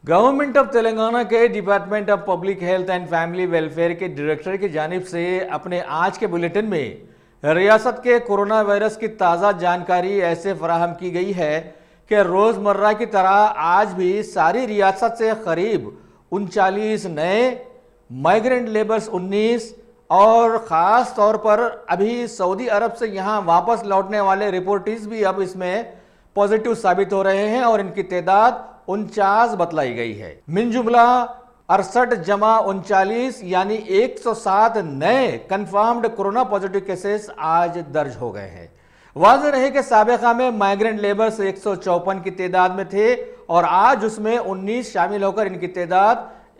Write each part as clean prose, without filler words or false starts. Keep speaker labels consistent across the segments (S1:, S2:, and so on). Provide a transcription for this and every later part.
S1: Government of Telangana کے department of public health and family welfare کے director کی جانب سے اپنے آج کے بلیٹن میں ریاست کے کورونا وائرس کی تازہ جانکاری ایسے فراہم کی گئی ہے کہ روزمرہ کی طرح آج بھی ساری ریاست سے قریب 39 نئے مائیگرنٹ لیبرز 19 اور خاص طور پر ابھی سعودی عرب سے یہاں واپس لوٹنے والے رپورٹیز بھی اب اس میں پازیٹیو ثابت ہو رہے ہیں اور ان کی تعداد 49 بتلائی گئی ہے۔ من جملہ 68 جمع 39 یعنی 107 نئے کنفرمڈ کورونا پازیٹیو کیسز آج درج ہو گئے ہیں۔ واضح رہے کہ سابقہ میں مائیگرنٹ لیبرز 154 کی تعداد میں تھے اور آج اس میں 19 شامل ہو کر ان کی تعداد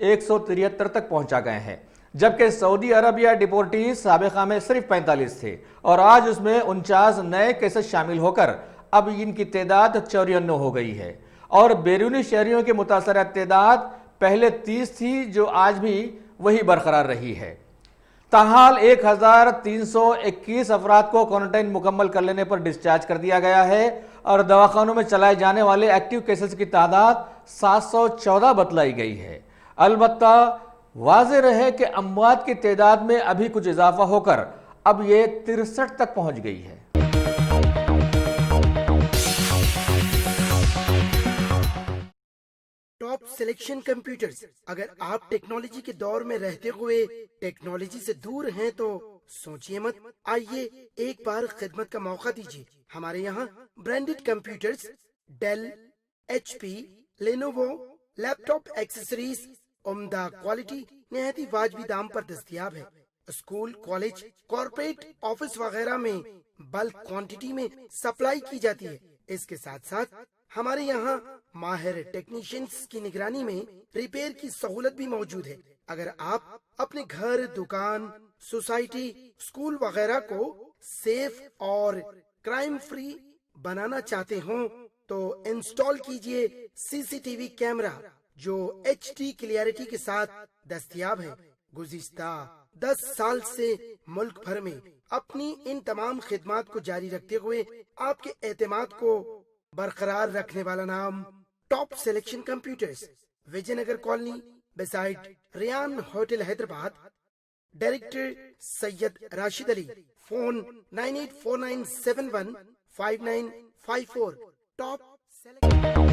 S1: 173 تک پہنچا گئے ہیں، جبکہ سعودی عرب یا ڈپورٹیز سابقہ میں صرف 45 تھے اور آج اس میں 49 نئے کیسز شامل ہو کر اب ان کی تعداد 94 ہو گئی ہے، اور بیرونی شہریوں کی متاثرہ تعداد پہلے 30 تھی جو آج بھی وہی برقرار رہی ہے۔ تاحال 1321 افراد کو کوارنٹائن مکمل کر لینے پر ڈسچارج کر دیا گیا ہے اور دواخانوں میں چلائے جانے والے ایکٹیو کیسز کی تعداد 714 بتلائی گئی ہے۔ البتہ واضح رہے کہ اموات کی تعداد میں ابھی کچھ اضافہ ہو کر اب یہ 63 تک پہنچ گئی ہے۔
S2: Top selection computers. اگر آپ ٹیکنالوجی کے دور میں رہتے ہوئے ٹیکنالوجی سے دور ہیں تو سوچئے مت، آئیے ایک بار خدمت کا موقع دیجیے۔ ہمارے یہاں branded computers, Dell, HP, Lenovo, laptop accessories عمدہ کوالٹی نہایت واجبی دام پر دستیاب ہے۔ اسکول، کالج، کارپوریٹ آفس وغیرہ میں بلک کوانٹٹی میں سپلائی کی جاتی ہے۔ اس کے ساتھ ساتھ ہمارے یہاں ماہر ٹیکنیشینز کی نگرانی میں ریپیئر کی سہولت بھی موجود ہے۔ اگر آپ اپنے گھر، دکان، سوسائٹی، اسکول وغیرہ کو سیف اور کرائم فری بنانا چاہتے ہوں تو انسٹال کیجئے سی سی ٹی وی کیمرہ جو ایچ ڈی کلیئرٹی کے ساتھ دستیاب ہے۔ گزشتہ 10 سال سے ملک بھر میں اپنی ان تمام خدمات کو جاری رکھتے ہوئے آپ کے اعتماد کو برقرار رکھنے والا نام top selection computers, Vijay Nagar colony beside Ryan hotel Hyderabad. Director Syed Rashid Ali, phone 9849715954۔ Top selection